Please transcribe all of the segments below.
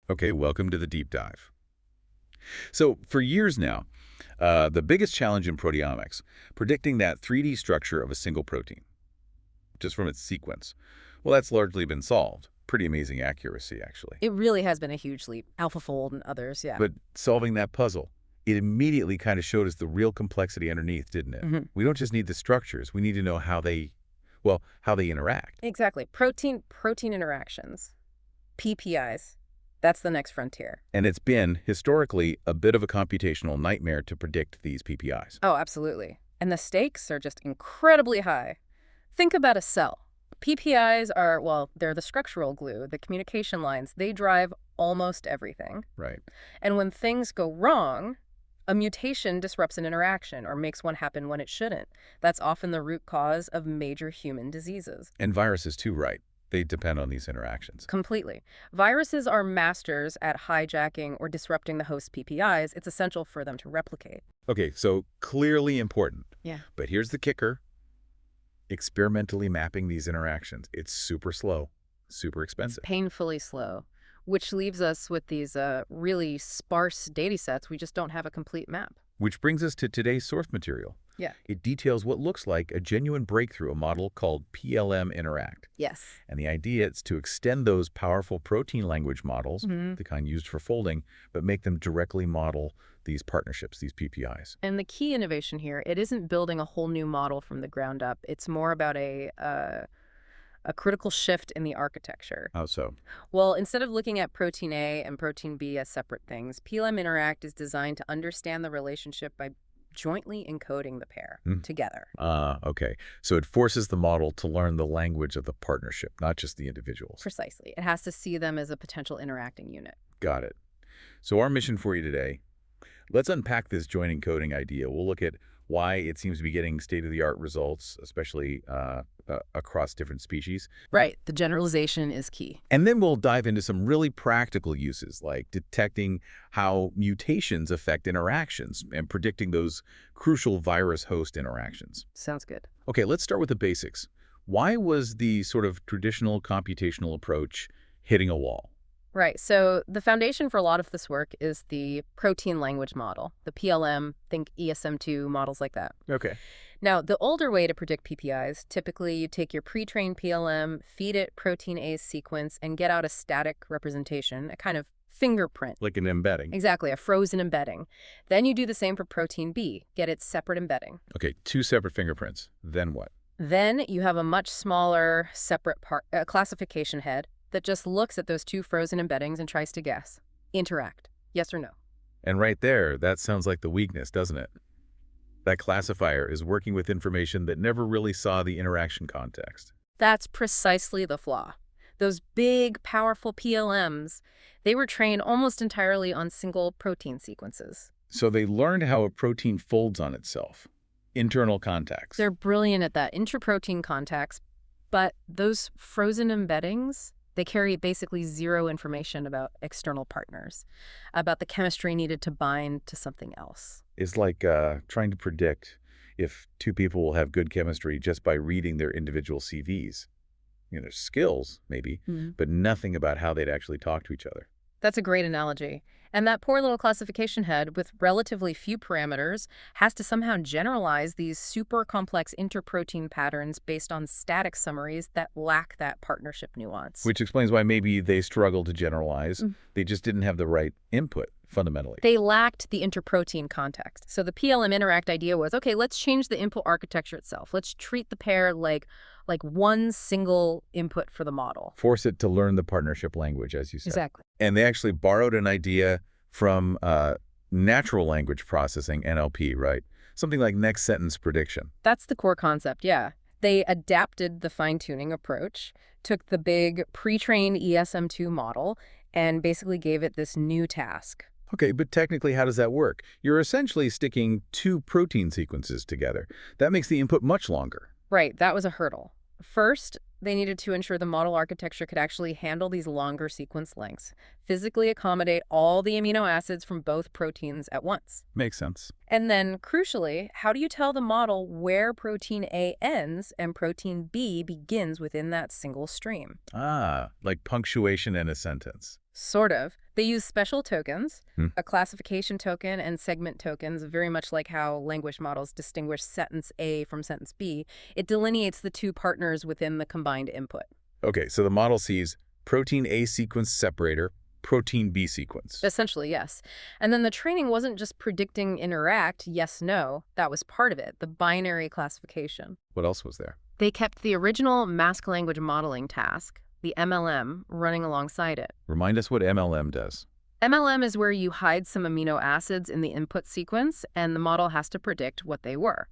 Okay, welcome to the deep dive. So for years now, the biggest challenge in proteomics, predicting that 3D structure of a single protein, just from its sequence. Well, that's largely been solved. Pretty amazing accuracy, actually. It really has been a huge leap. AlphaFold and others, yeah. But solving that puzzle, it immediately kind of showed us the real complexity underneath, didn't it? hmm We don't just need the structures. We need to know how they, well, how they interact. Exactly. Protein interactions. PPIs. That's the next frontier. And it's been, historically, a bit of a computational nightmare to predict these PPIs. Oh, absolutely. And the stakes are just incredibly high. Think about a cell. PPIs are, well, they're the structural glue, the communication lines. They drive almost everything. Right. And when things go wrong, a mutation disrupts an interaction or makes one happen when it shouldn't. That's often the root cause of major human diseases. And viruses too, right? They depend on these interactions. Completely. Viruses are masters at hijacking or disrupting the host PPIs. It's essential for them to replicate. Okay, so clearly important. Yeah. But here's the kicker. Experimentally mapping these interactions. It's super slow, super expensive. Painfully slow, which leaves us with these really sparse data sets. We just don't have a complete map. Which brings us to today's source material. Yeah. It details what looks like a genuine breakthrough, a model called PLM-interact. Yes. And the idea is to extend those powerful protein language models, the kind used for folding, but make them directly model these partnerships, these PPIs. And the key innovation here, it isn't building a whole new model from the ground up. It's more about a critical shift in the architecture. How so? Well, instead of looking at protein A and protein B as separate things, PLM-interact is designed to understand the relationship by jointly encoding the pair together. Okay. So it forces the model to learn the language of the partnership, not just the individuals. Precisely. It has to see them as a potential interacting unit. Got it. So our mission for you today, let's unpack this joint encoding idea. We'll look at why it seems to be getting state-of-the-art results, especially across different species. Right. The generalization is key. And then we'll dive into some really practical uses, like detecting how mutations affect interactions and predicting those crucial virus-host interactions. Sounds good. Okay, let's start with the basics. Why was the sort of traditional computational approach hitting a wall? Right. So the foundation for a lot of this work is the protein language model, the PLM, think ESM2, models like that. Okay. Now, the older way to predict PPIs, typically you take your pre-trained PLM, feed it protein A's sequence, and get out a static representation, a kind of fingerprint. Like an embedding. Exactly, a frozen embedding. Then you do the same for protein B, get its separate embedding. Okay, two separate fingerprints. Then what? Then you have a much smaller separate classification head that just looks at those two frozen embeddings and tries to guess. Interact. Yes or no. And right there, that sounds like the weakness, doesn't it? That classifier is working with information that never really saw the interaction context. That's precisely the flaw. Those big, powerful PLMs, they were trained almost entirely on single protein sequences. So they learned how a protein folds on itself. Internal contacts. They're brilliant at that, intraprotein contacts, but those frozen embeddings, they carry basically zero information about external partners, about the chemistry needed to bind to something else. It's like trying to predict if two people will have good chemistry just by reading their individual CVs. You know, their skills, maybe, but nothing about how they'd actually talk to each other. That's a great analogy. And that poor little classification head with relatively few parameters has to somehow generalize these super complex interprotein patterns based on static summaries that lack that partnership nuance. Which explains why maybe they struggle to generalize. They just didn't have the right input, fundamentally. They lacked the interprotein context. So the PLM-interact idea was, okay, let's change the input architecture itself. Let's treat the pair like one single input for the model. Force it to learn the partnership language, as you said. Exactly. And they actually borrowed an idea from natural language processing, NLP, right? Something like next sentence prediction. That's the core concept, yeah. They adapted the fine-tuning approach, took the big pre-trained ESM2 model, and basically gave it this new task. Okay, but technically, how does that work? You're essentially sticking two protein sequences together. That makes the input much longer. Right, that was a hurdle. First, They needed to ensure the model architecture could actually handle these longer sequence lengths, physically accommodate all the amino acids from both proteins at once. Makes sense. And then, crucially, how do you tell the model where protein A ends and protein B begins within that single stream? Ah, like punctuation in a sentence. Sort of. They use special tokens, Hmm. a classification token and segment tokens, very much like how language models distinguish sentence A from sentence B. It delineates the two partners within the combined input. Okay, so the model sees protein A sequence separator, protein B sequence. Essentially, yes. And then the training wasn't just predicting interact, yes, no. That was part of it, the binary classification. What else was there? They kept the original mask language modeling task, the MLM, running alongside it. Remind us what MLM does. MLM is where you hide some amino acids in the input sequence, and the model has to predict what they were.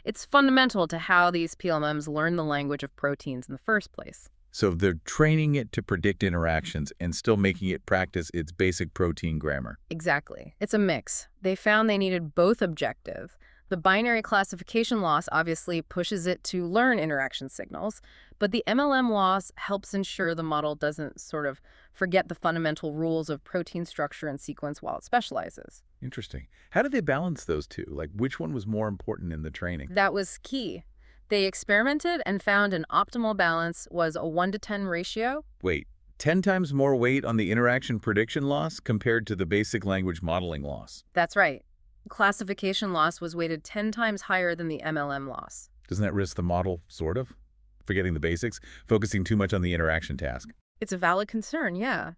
It's fundamental to how these PLMs learn the language of proteins in the first place. So they're training it to predict interactions and still making it practice its basic protein grammar. Exactly. It's a mix. They found they needed both objective. The binary classification loss obviously pushes it to learn interaction signals, but the MLM loss helps ensure the model doesn't sort of forget the fundamental rules of protein structure and sequence while it specializes. Interesting. How did they balance those two? Like, which one was more important in the training? That was key. They experimented and found an optimal balance was a 1:10 ratio. Wait, 10 times more weight on the interaction prediction loss compared to the basic language modeling loss. That's right. Classification loss was weighted 10 times higher than the MLM loss. Doesn't that risk the model, sort of? Forgetting the basics, focusing too much on the interaction task. It's a valid concern, yeah.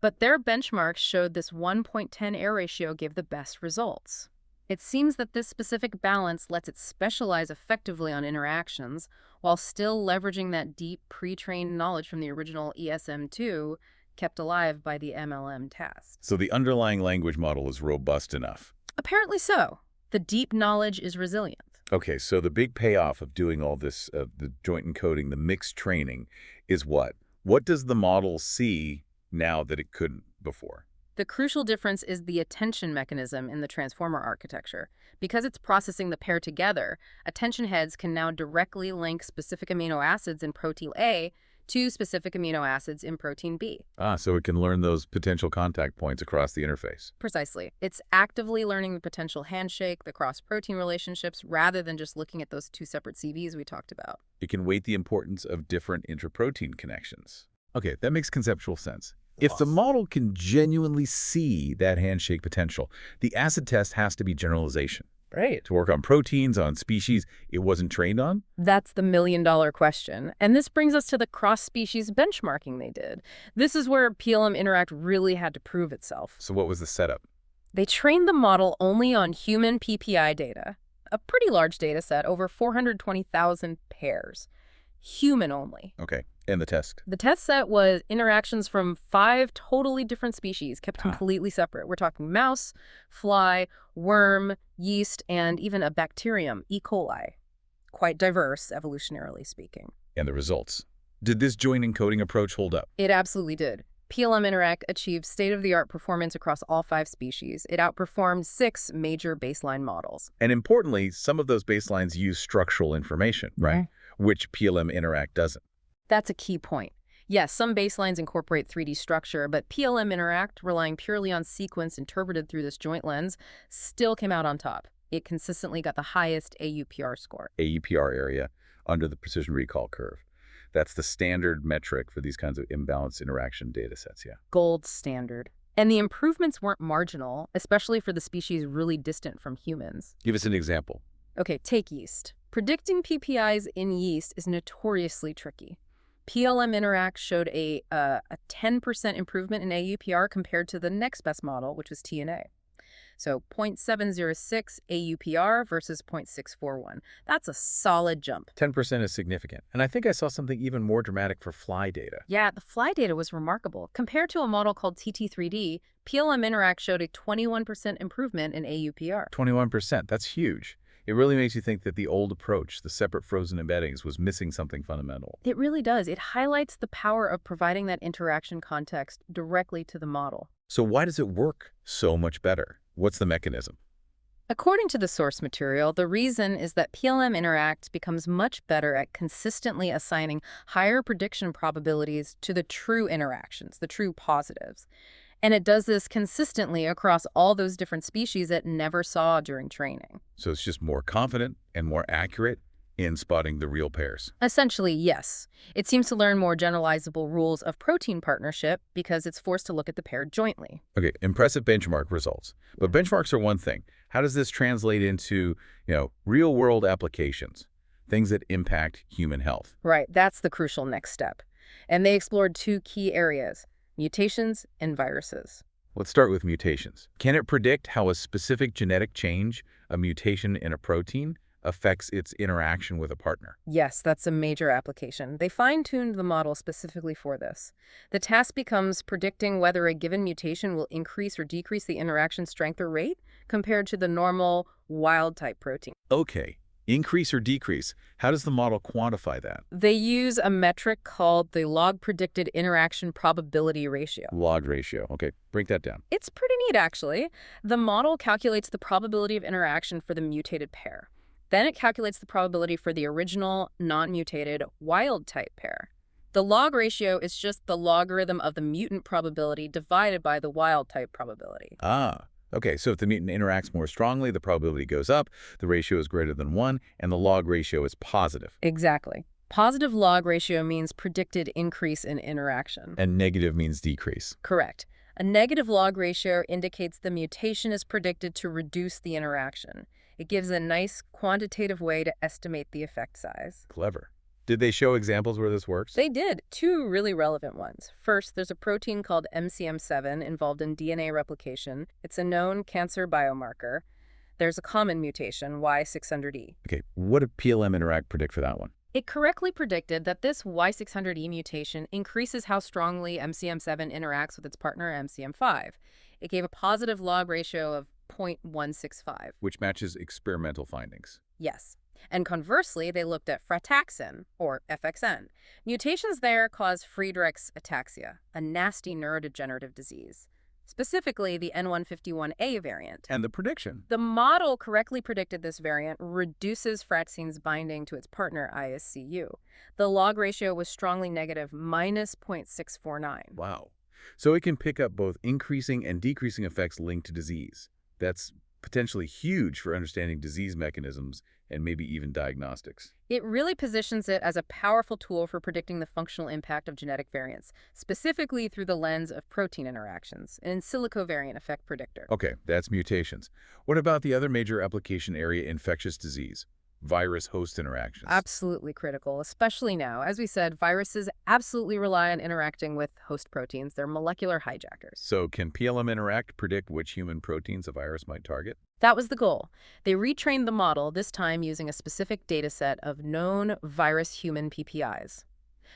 But their benchmarks showed this 1.10 error ratio gave the best results. It seems that this specific balance lets it specialize effectively on interactions while still leveraging that deep pre-trained knowledge from the original ESM2 kept alive by the MLM task. So the underlying language model is robust enough. Apparently so. The deep knowledge is resilient. Okay, so the big payoff of doing all this, the joint encoding, the mixed training, is what? What does the model see now that it couldn't before? The crucial difference is the attention mechanism in the transformer architecture. Because it's processing the pair together, attention heads can now directly link specific amino acids in protein A to specific amino acids in protein B. Ah, so it can learn those potential contact points across the interface. Precisely. It's actively learning the potential handshake, the cross-protein relationships, rather than just looking at those two separate CVs we talked about. It can weight the importance of different intraprotein connections. Okay, that makes conceptual sense. If the model can genuinely see that handshake potential, the acid test has to be generalization. Right. To work on proteins, on species it wasn't trained on? That's the million-dollar question. And this brings us to the cross-species benchmarking they did. This is where PLM-interact really had to prove itself. So what was the setup? They trained the model only on human PPI data, a pretty large data set, over 420,000 pairs. Human only. Okay, and the test? The test set was interactions from 5 totally different species, kept completely separate. We're talking mouse, fly, worm, yeast, and even a bacterium, E. coli. Quite diverse, evolutionarily speaking. And the results? Did this joint encoding approach hold up? It absolutely did. PLM-interact achieved state-of-the-art performance across all 5 species. It outperformed 6 major baseline models. And importantly, some of those baselines use structural information, right? Which PLM-interact doesn't. That's a key point. Yes, some baselines incorporate 3D structure, but PLM-interact, relying purely on sequence interpreted through this joint lens, still came out on top. It consistently got the highest AUPR score. AUPR area under the precision recall curve. That's the standard metric for these kinds of imbalanced interaction data sets, yeah. Gold standard. And the improvements weren't marginal, especially for the species really distant from humans. Give us an example. Okay, take yeast. Predicting PPIs in yeast is notoriously tricky. PLM-interact showed a 10% improvement in AUPR compared to the next best model, which was TNA. So 0.706 AUPR versus 0.641. That's a solid jump. 10% is significant. And I think I saw something even more dramatic for fly data. Yeah, the fly data was remarkable. Compared to a model called TT3D, PLM-interact showed a 21% improvement in AUPR. 21%, that's huge. It really makes you think that the old approach, the separate frozen embeddings, was missing something fundamental. It really does. It highlights the power of providing that interaction context directly to the model. So why does it work so much better? What's the mechanism? According to the source material, the reason is that PLM-interact becomes much better at consistently assigning higher prediction probabilities to the true interactions, the true positives. And it does this consistently across all those different species it never saw during training. So it's just more confident and more accurate in spotting the real pairs. Essentially, yes. It seems to learn more generalizable rules of protein partnership because it's forced to look at the pair jointly. Okay, impressive benchmark results. But benchmarks are one thing. How does this translate into, real-world applications, things that impact human health? Right, that's the crucial next step. And they explored two key areas: mutations and viruses. Let's start with mutations. Can it predict how a specific genetic change, a mutation in a protein, affects its interaction with a partner? Yes, that's a major application. They fine-tuned the model specifically for this. The task becomes predicting whether a given mutation will increase or decrease the interaction strength or rate compared to the normal wild-type protein. Okay, increase or decrease. How does the model quantify that? They use a metric called the log predicted interaction probability ratio. Log ratio. Okay, break that down. It's pretty neat, actually. The model calculates the probability of interaction for the mutated pair. Then it calculates the probability for the original, non-mutated, wild-type pair. The log ratio is just the logarithm of the mutant probability divided by the wild-type probability. Ah, okay, so if the mutant interacts more strongly, the probability goes up, the ratio is greater than 1, and the log ratio is positive. Exactly. Positive log ratio means predicted increase in interaction. And negative means decrease. Correct. A negative log ratio indicates the mutation is predicted to reduce the interaction. It gives a nice quantitative way to estimate the effect size. Clever. Did they show examples where this works? They did. Two really relevant ones. First, there's a protein called MCM7 involved in DNA replication. It's a known cancer biomarker. There's a common mutation, Y600E. Okay, what did PLM-interact predict for that one? It correctly predicted that this Y600E mutation increases how strongly MCM7 interacts with its partner MCM5. It gave a positive log ratio of 0.165. Which matches experimental findings. Yes. And conversely, they looked at frataxin, or FXN. Mutations there cause Friedreich's ataxia, a nasty neurodegenerative disease, specifically the N151A variant. And the prediction? The model correctly predicted this variant reduces fratzin's binding to its partner ISCU. The log ratio was strongly negative, minus 0.649. Wow. So it can pick up both increasing and decreasing effects linked to disease. That's potentially huge for understanding disease mechanisms and maybe even diagnostics. It really positions it as a powerful tool for predicting the functional impact of genetic variants, specifically through the lens of protein interactions, an in silico variant effect predictor. Okay, that's mutations. What about the other major application area, infectious disease? Virus-host interactions. Absolutely critical, especially now. As we said, viruses absolutely rely on interacting with host proteins. They're molecular hijackers. So can PLM-interact predict which human proteins a virus might target? That was the goal. They retrained the model, this time using a specific data set of known virus-human PPIs.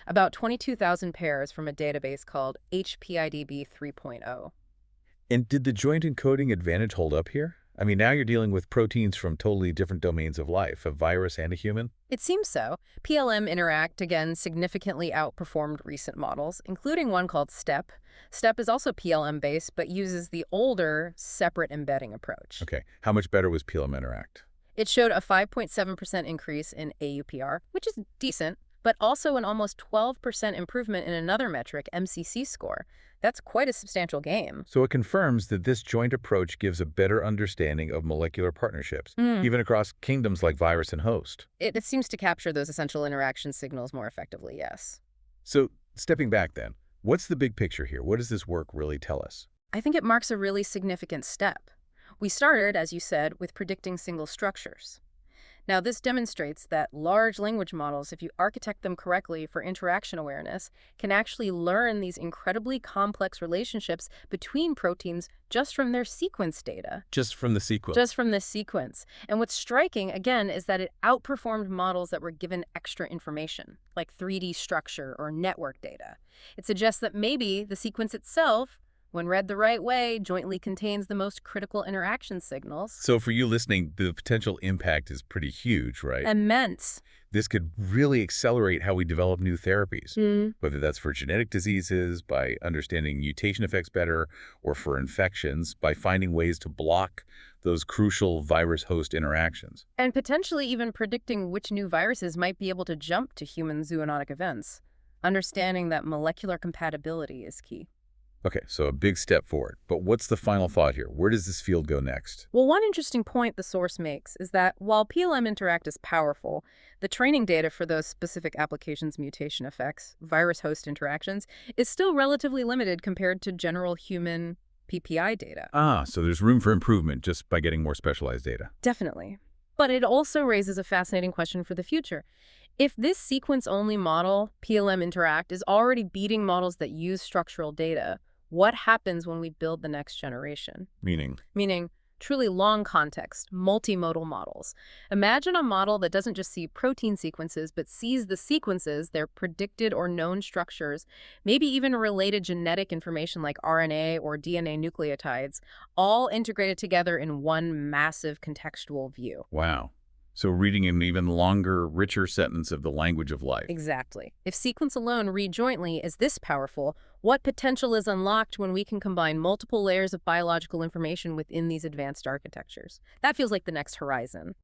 About 22,000 pairs from a database called HPIDB 3.0. And did the joint encoding advantage hold up here? I mean, now you're dealing with proteins from totally different domains of life, a virus and a human. It seems so. PLM-interact, again, significantly outperformed recent models, including one called STEP. STEP is also PLM-based, but uses the older separate embedding approach. Okay, how much better was PLM-interact? It showed a 5.7% increase in AUPR, which is decent, but also an almost 12% improvement in another metric, MCC score. That's quite a substantial gain. So it confirms that this joint approach gives a better understanding of molecular partnerships, even across kingdoms like virus and host. It seems to capture those essential interaction signals more effectively, yes. So stepping back then, what's the big picture here? What does this work really tell us? I think it marks a really significant step. We started, as you said, with predicting single structures. Now, this demonstrates that large language models, if you architect them correctly for interaction awareness, can actually learn these incredibly complex relationships between proteins just from their sequence data. Just from the sequence. Just from this sequence. And what's striking, again, is that it outperformed models that were given extra information, like 3D structure or network data. It suggests that maybe the sequence itself When read the right way, jointly contains the most critical interaction signals. So for you listening, the potential impact is pretty huge, right? Immense. This could really accelerate how we develop new therapies, Hmm. whether that's for genetic diseases, by understanding mutation effects better, or for infections, by finding ways to block those crucial virus-host interactions. And potentially even predicting which new viruses might be able to jump to human zoonotic events. Understanding that molecular compatibility is key. Okay, so a big step forward. But what's the final thought here? Where does this field go next? Well, one interesting point the source makes is that while PLM-interact is powerful, the training data for those specific applications' mutation effects, virus-host interactions, is still relatively limited compared to general human PPI data. Ah, so there's room for improvement just by getting more specialized data. Definitely. But it also raises a fascinating question for the future. If this sequence-only model, PLM-interact, is already beating models that use structural data, what happens when we build the next generation? Meaning? Meaning truly long context, multimodal models. Imagine a model that doesn't just see protein sequences, but sees the sequences, their predicted or known structures, maybe even related genetic information like RNA or DNA nucleotides, all integrated together in one massive contextual view. Wow. So reading an even longer, richer sentence of the language of life. Exactly. If sequence alone read jointly is this powerful, what potential is unlocked when we can combine multiple layers of biological information within these advanced architectures? That feels like the next horizon.